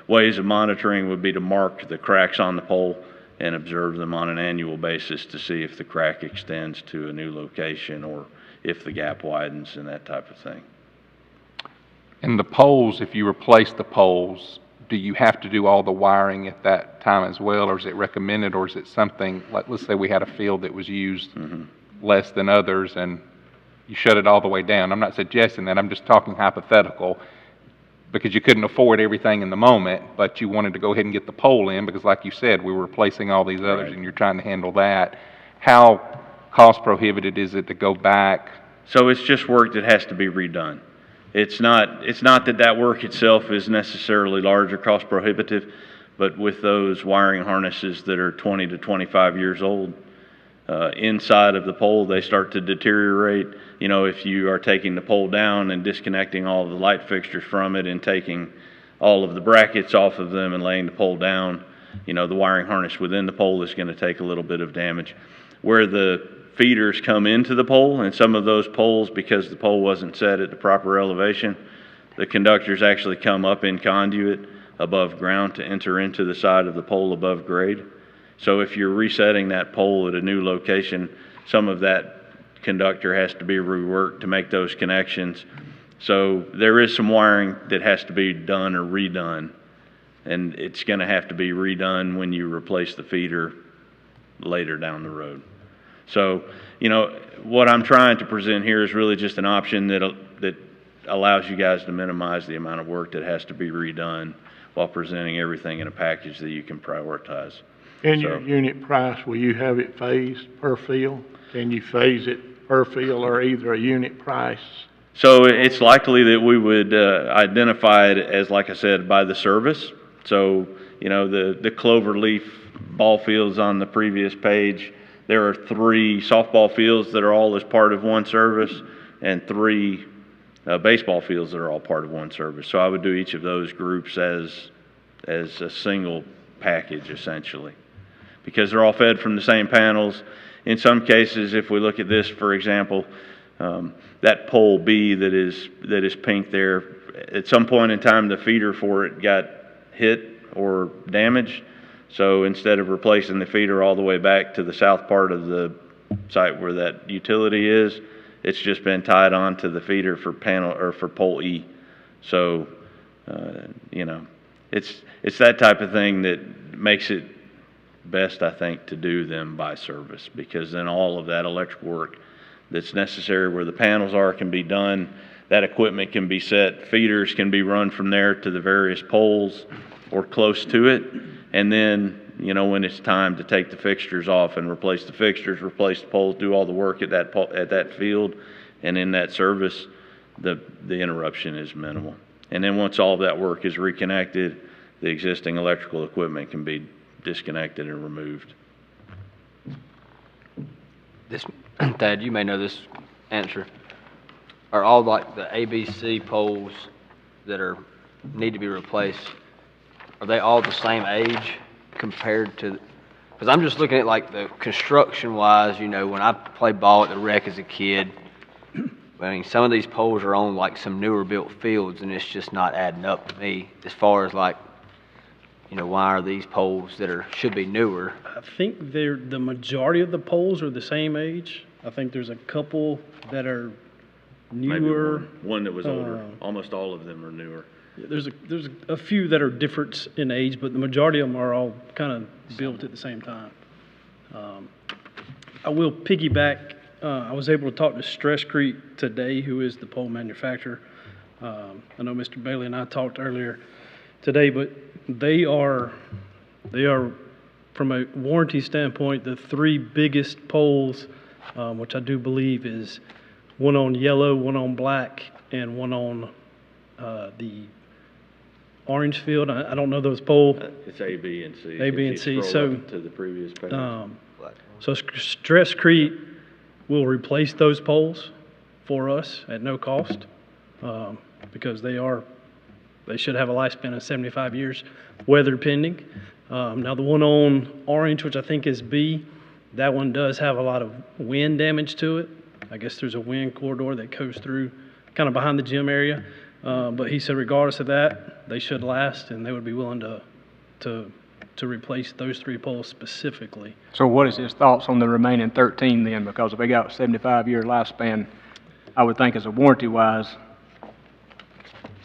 ways of monitoring would be to mark the cracks on the pole and observe them on an annual basis to see if the crack extends to a new location or if the gap widens and that type of thing. And the poles, if you replace the poles, do you have to do all the wiring at that time as well, or is it recommended, or is it something, like let's say we had a field that was used less than others and you shut it all the way down? I'm not suggesting that, I'm just talking hypothetical, because you couldn't afford everything in the moment, but you wanted to go ahead and get the pole in because, like you said, we were replacing all these others and you're trying to handle that. How cost prohibited is it to go back? So it's just work that has to be redone. It's not that work itself is necessarily large or cost prohibitive, but with those wiring harnesses that are 20 to 25 years old, inside of the pole, they start to deteriorate. If you are taking the pole down and disconnecting all of the light fixtures from it and taking all of the brackets off of them and laying the pole down, the wiring harness within the pole is going to take a little bit of damage. Where the feeders come into the pole, and some of those poles, because the pole wasn't set at the proper elevation, the conductors actually come up in conduit above ground to enter into the side of the pole above grade. So if you're resetting that pole at a new location, some of that conductor has to be reworked to make those connections. So there is some wiring that has to be done or redone, and it's going to have to be redone when you replace the feeder later down the road. So, what I'm trying to present here is really just an option that allows you guys to minimize the amount of work that has to be redone while presenting everything in a package that you can prioritize. In your unit price, will you have it phased per field? Can you phase it per field or either a unit price? So it's likely that we would identify it as, like I said, by the service. So, the clover leaf ball fields on the previous page, there are 3 softball fields that are all as part of one service and 3 baseball fields that are all part of one service. So I would do each of those groups as a single package, essentially, because they're all fed from the same panels. In some cases, if we look at this, for example, that pole B that is pink there, at some point in time, the feeder for it got hit or damaged. So instead of replacing the feeder all the way back to the south part of the site where that utility is, it's just been tied on to the feeder for pole E. So, it's that type of thing that makes it best, I think, to do them by service, because then all of that electrical work that's necessary where the panels are can be done. That equipment can be set. Feeders can be run from there to the various poles or close to it. And then, when it's time to take the fixtures off and replace the fixtures, replace the poles, do all the work at that field and in that service, the interruption is minimal. And then once all of that work is reconnected, the existing electrical equipment can be disconnected and removed. Thad, you may know this answer. Are all like the ABC poles that need to be replaced, are they all the same age compared to? Because I'm just looking at like the construction wise, when I played ball at the rec as a kid, I mean, some of these poles are on like some newer built fields, and it's just not adding up to me as far as like, why are these poles that should be newer? I think the majority of the poles are the same age. I think there's a couple that are newer. Maybe one that was older. Almost all of them are newer. There's a few that are different in age, but the majority of them are all kind of built at the same time. I will piggyback. I was able to talk to Stresscrete today, who is the pole manufacturer. I know Mr. Bailey and I talked earlier today, but they are from a warranty standpoint the 3 biggest poles, which I do believe is one on yellow, one on black, and one on the orange field. I don't know those poles. It's A, B, and C. A, B, and C. So to the previous page. So Stresscrete will replace those poles for us at no cost, because they should have a lifespan of 75 years, weather pending. Now the one on orange, which I think is B, that one does have a lot of wind damage to it. I guess there's a wind corridor that goes through kind of behind the gym area. But he said regardless of that, they should last, and they would be willing to replace those 3 poles specifically. So what is his thoughts on the remaining 13 then? Because if they got 75-year lifespan, I would think as a warranty-wise.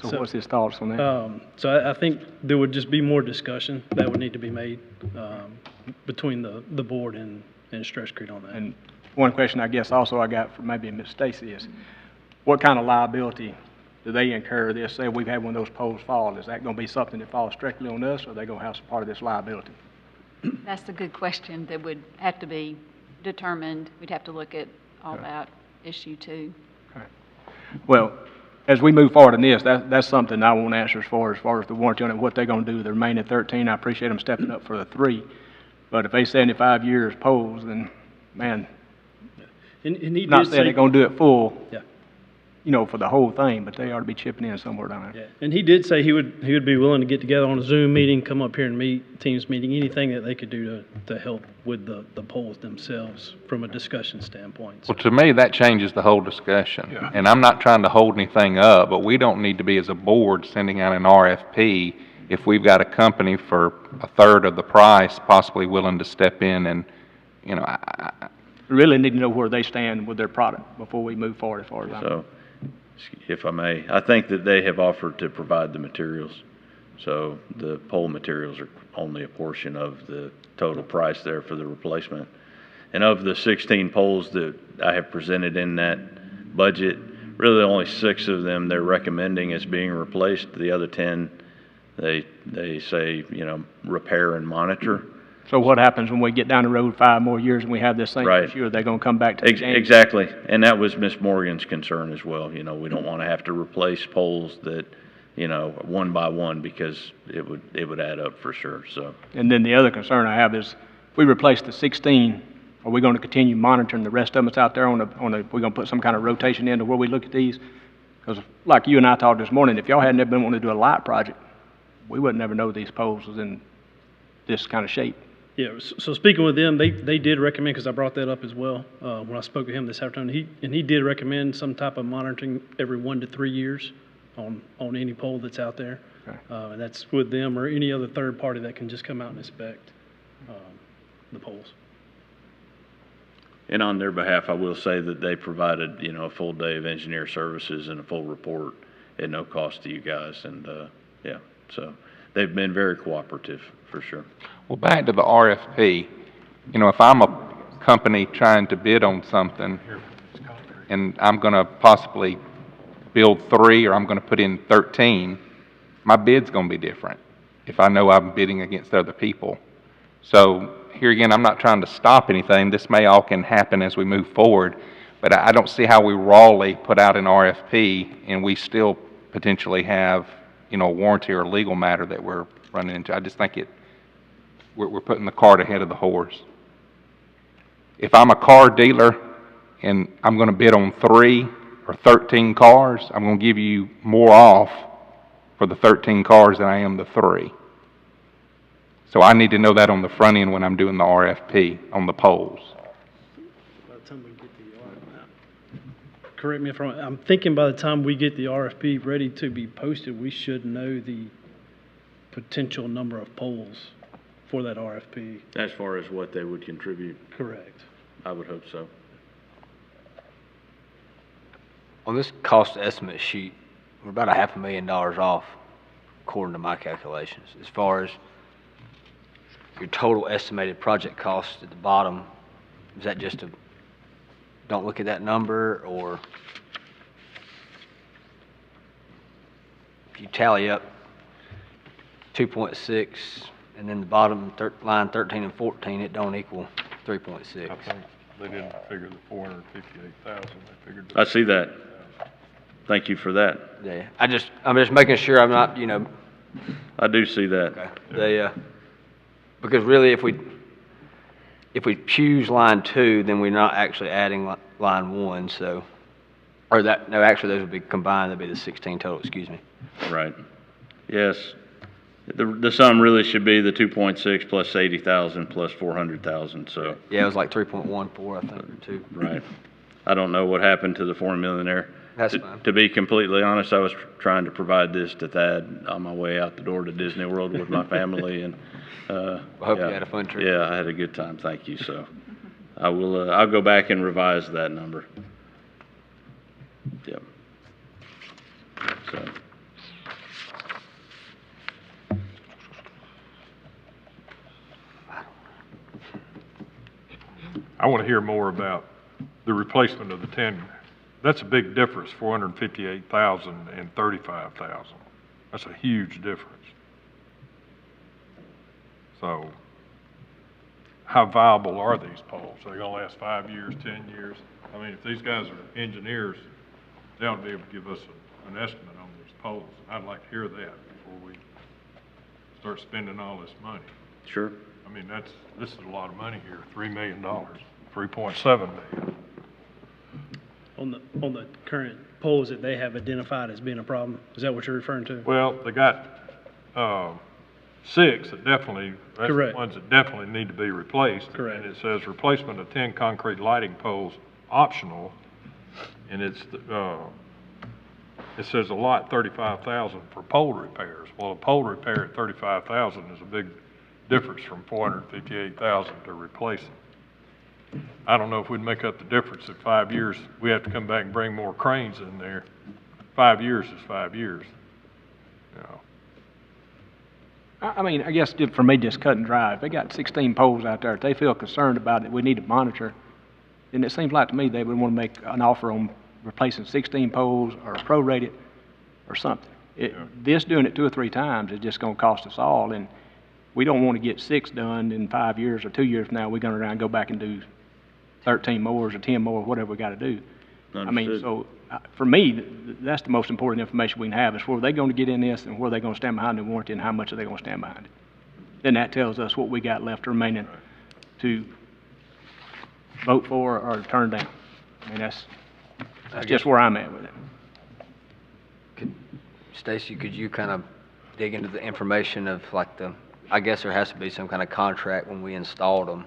So what's his thoughts on that? So I think there would just be more discussion that would need to be made between the board and Stresscrete on that. And one question I guess also I got from maybe Ms. Stacy is, what kind of liability do they incur this? Say we've had one of those poles fall, is that going to be something that falls strictly on us, or are they going to have some part of this liability? That's a good question that would have to be determined. We'd have to look at all that issue too. Okay. Well, as we move forward in this, that's something I won't answer as far as the warranty on it, what they're going to do with the remaining 13. I appreciate them stepping up for the 3. But if they 75 years poles, then, man, and he not did saying they're going to do it full, yeah, for the whole thing, but they ought to be chipping in somewhere down there. Yeah. And he did say he would be willing to get together on a Zoom meeting, come up here and meet, Teams meeting, anything that they could do to help with the polls themselves from a discussion standpoint. So. Well, to me, that changes the whole discussion. Yeah. And I'm not trying to hold anything up, but we don't need to be, as a board, sending out an RFP if we've got a company for a third of the price possibly willing to step in and, We really need to know where they stand with their product before we move forward as far as I'm. So, if I may. I think that they have offered to provide the materials. So the pole materials are only a portion of the total price there for the replacement. And of the 16 poles that I have presented in that budget, really only 6 of them they're recommending as being replaced. The other 10, they say, you know, repair and monitor. So what happens when we get down the road 5 more years and we have this thing Right. issue? Are they going to come back to the game? Exactly. And that was Ms. Morgan's concern as well. You know, we don't want to have to replace poles that, you know, one by one, because it would add up for sure. So. And then the other concern I have is, if we replace the 16, are we going to continue monitoring the rest of them that's out there we're going to put some kind of rotation into where we look at these? Because like you and I talked this morning, if y'all hadn't ever been wanting to do a light project, we would never know these poles was in this kind of shape. Yeah, so speaking with them, they did recommend, because I brought that up as well when I spoke with him this afternoon, he did recommend some type of monitoring every 1 to 3 years on any pole that's out there. Okay. And that's with them or any other third party that can just come out and inspect the poles. And on their behalf, I will say that they provided, you know, a full day of engineer services and a full report at no cost to you guys. And, yeah, so they've been very cooperative for sure. Well, back to the RFP, you know, if I'm a company trying to bid on something and I'm going to possibly build 3 or I'm going to put in 13, my bid's going to be different if I know I'm bidding against other people. So here again, I'm not trying to stop anything. This may all can happen as we move forward, but I don't see how we rawly put out an RFP and we still potentially have, you know, a warranty or a legal matter that we're running into. I just think we're putting the cart ahead of the horse. If I'm a car dealer and I'm going to bid on 3 or 13 cars, I'm going to give you more off for the 13 cars than I am the 3. So I need to know that on the front end when I'm doing the RFP on the polls. By the time we get the correct me if I'm wrong, I'm thinking by the time we get the RFP ready to be posted, we should know the potential number of poles for that RFP. As far as what they would contribute, Correct. I would hope so. On this cost estimate sheet, we're about $500,000 off, according to my calculations. As far as your total estimated project cost at the bottom, is that just a, don't look at that number, or if you tally up 2.6 and then the bottom line 13 and 14, it don't equal 3.6. I think they didn't figure the 458,000, they figured. I see that. Thank you for that. Yeah, I'm just making sure I'm not, you know. I do see that. Okay. Because really, if we choose line 2, then we're not actually adding line 1. So, or that no, actually those would be combined. That'd be the 16 total. Excuse me. Right. Yes. The sum really should be the 2.6 plus 80,000 plus 400,000. So. Yeah, it was like 3.14, I think, or 2. Right. I don't know what happened to the $4 million there. That's fine. To be completely honest, I was trying to provide this to Thad on my way out the door to Disney World with my family, and I hope you had a fun trip. Yeah, I had a good time. Thank you. So, I will. I'll go back and revise that number. Yep. So. I want to hear more about the replacement of the 10. That's a big difference, 458,000 and 35,000. That's a huge difference. So, how viable are these poles? Are they going to last 5 years, 10 years? I mean, if these guys are engineers, they ought to be able to give us an estimate on these poles. I'd like to hear that before we start spending all this money. Sure. I mean, this is a lot of money here, $3 million, 3.7 million. On the current poles that they have identified as being a problem, is that what you're referring to? Well, they got 6 that definitely, that's Correct. the ones that definitely need to be replaced. Correct. And it says replacement of 10 concrete lighting poles optional, and it says a lot 35,000 for pole repairs. Well, a pole repair at 35,000 is a big difference from 458,000 to replace it. I don't know if we'd make up the difference in 5 years. We have to come back and bring more cranes in there. 5 years is 5 years, you know. I mean, I guess for me, just cut and dry. If they got 16 poles out there, if they feel concerned about it, we need to monitor, then it seems like to me they would want to make an offer on replacing 16 poles or prorate it or something. This doing it 2 or 3 times is just going to cost us all, and we don't want to get 6 done in 5 years or 2 years from now. We're going to around go back and do 13 more or 10 more, whatever we got to do. Understood. I mean, so for me, that's the most important information we can have is where they're going to get in this and where they're going to stand behind the warranty and how much are they going to stand behind it. Then that tells us what we got left remaining to vote for or turn down. I mean, that's just where I'm at with it. Stacy, could you kind of dig into the information of like I guess there has to be some kind of contract when we installed them,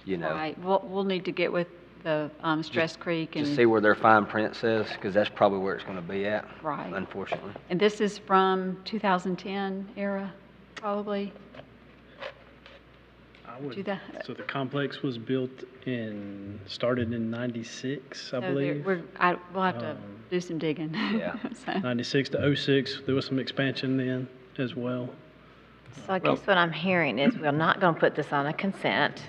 you know? Right, we'll need to get with the Stress Creek and. To see where their fine print says, because that's probably where it's going to be at. Right. Unfortunately. And this is from 2010 era, probably? So the complex was started in 96, I believe. We'll have to do some digging. Yeah. 96 to 06, there was some expansion then as well. So I guess what I'm hearing is we're not going to put this on a consent.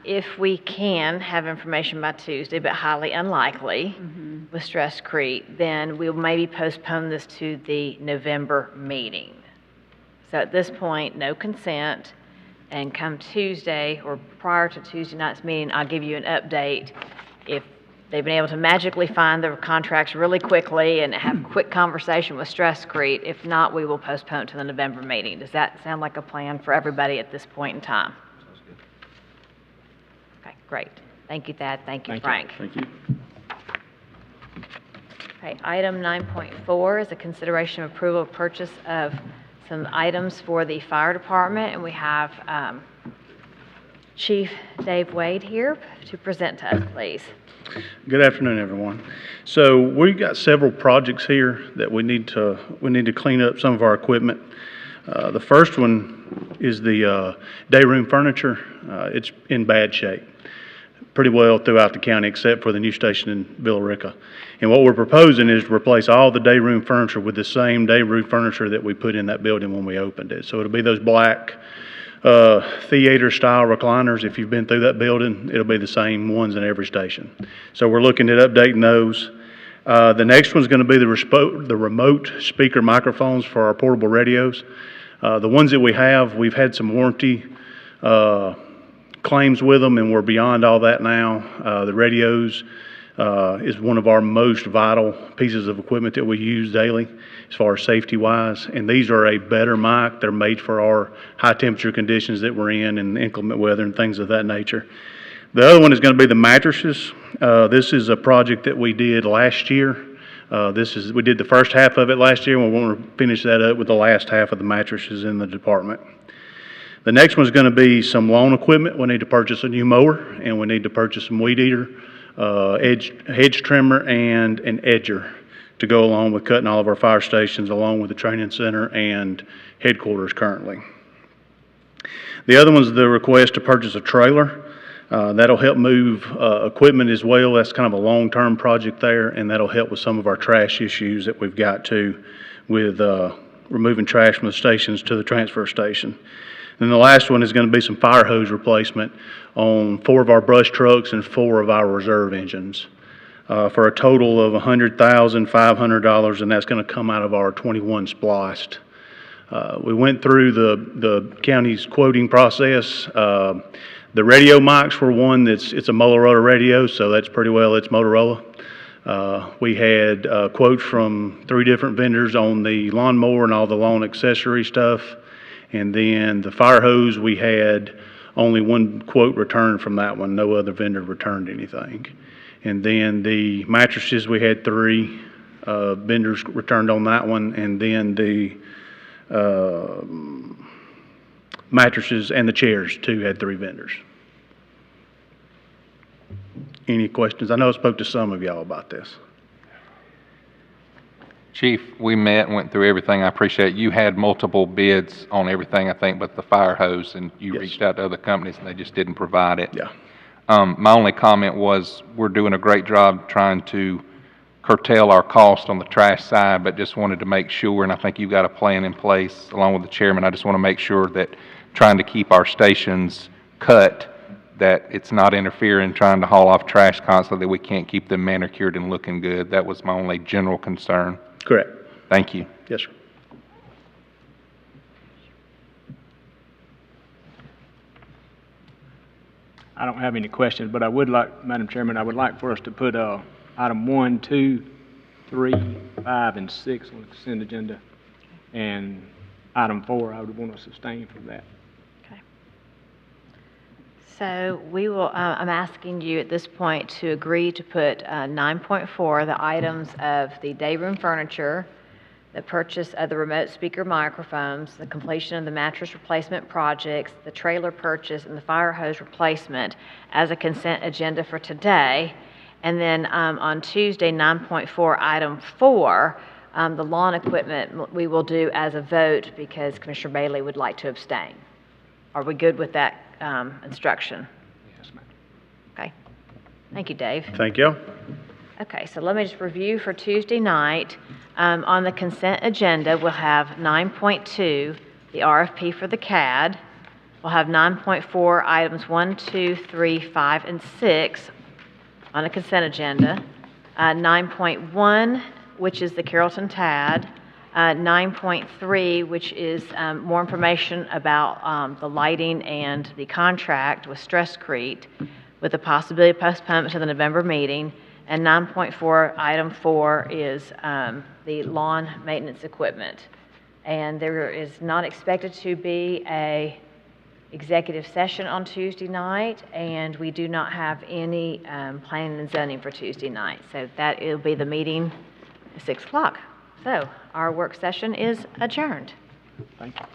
If we can have information by Tuesday, but highly unlikely with Stress Creek, then we'll maybe postpone this to the November meeting. So at this point, no consent, and come Tuesday or prior to Tuesday night's meeting, I'll give you an update if they've been able to magically find the contracts really quickly and have a quick conversation with Stress Creek. If not, we will postpone to the November meeting. Does that sound like a plan for everybody at this point in time? Okay, great. Thank you, Thad. Thank you, Frank. Thank you. Okay, item 9.4 is a consideration of approval of purchase of some items for the fire department, and we have Chief Dave Wade here to present to us, please. Good afternoon, everyone. So we've got several projects here that we need to clean up some of our equipment. The first one is the day room furniture. It's in bad shape, pretty well throughout the county except for the new station in Villarica. And what we're proposing is to replace all the day room furniture with the same day room furniture that we put in that building when we opened it. So it'll be those black theater style recliners. If you've been through that building, it'll be the same ones in every station. So we're looking at updating those. The next one's going to be the remote speaker microphones for our portable radios. The ones that we've had some warranty claims with them, and we're beyond all that now. The radios is one of our most vital pieces of equipment that we use daily as far as safety wise, and these are a better mic. They're made for our high temperature conditions that we're in and inclement weather and things of that nature. The other one is going to be the mattresses. This is a project that we did last year. We did the first half of it last year, and we want to finish that up with the last half of the mattresses in the department. The next one is going to be some lawn equipment. We need to purchase a new mower, and we need to purchase some weed eater, hedge trimmer, and an edger to go along with cutting all of our fire stations along with the training center and headquarters currently. The other one's the request to purchase a trailer. That'll help move equipment as well. That's kind of a long-term project there, and that'll help with some of our trash issues that we've got to with removing trash from the stations to the transfer station. And the last one is going to be some fire hose replacement on 4 of our brush trucks and 4 of our reserve engines for a total of $100,500, and that's going to come out of our 21 spliced. We went through the county's quoting process. The radio mics were one it's a Motorola radio, so that's pretty well it's Motorola. We had quotes from 3 different vendors on the lawnmower and all the lawn accessory stuff. And then the fire hose, we had only 1 quote returned from that one. No other vendor returned anything. And then the mattresses, we had 3 vendors returned on that one. And then the mattresses and the chairs, too, had 3 vendors. Any questions? I know I spoke to some of y'all about this. Chief, we met and went through everything. I appreciate it. You had multiple bids on everything, I think, but the fire hose, and you reached out to other companies and they just didn't provide it. Yeah. My only comment was we're doing a great job trying to curtail our cost on the trash side, but just wanted to make sure, and I think you've got a plan in place along with the chairman. I just want to make sure that trying to keep our stations cut, that it's not interfering, trying to haul off trash constantly, that we can't keep them manicured and looking good. That was my only general concern. Correct. Thank you. Yes, sir. I don't have any questions, but I would like, Madam Chairman, I would like for us to put item 1, 2, 3, 5, and 6 on the consent agenda. And item 4, I would want to sustain from that. Okay. So we will, I'm asking you at this point to agree to put 9.4, the items of the day room furniture, the purchase of the remote speaker microphones, the completion of the mattress replacement projects, the trailer purchase, and the fire hose replacement as a consent agenda for today. And then on Tuesday, 9.4, item 4, the lawn equipment we will do as a vote because Commissioner Bailey would like to abstain. Are we good with that instruction? Yes, ma'am. Okay. Thank you, Dave. Thank you. Okay, so let me just review for Tuesday night. On the consent agenda, we'll have 9.2, the RFP for the CAD. We'll have 9.4, items 1, 2, 3, 5, and 6 on the consent agenda. 9.1, which is the Carrollton TAD. 9.3, which is more information about the lighting and the contract with Stresscrete, with the possibility of postponement to the November meeting. And 9.4, item 4, is the lawn maintenance equipment. And there is not expected to be a executive session on Tuesday night, and we do not have any planning and zoning for Tuesday night. So that will be the meeting at 6 o'clock. So our work session is adjourned. Thank you.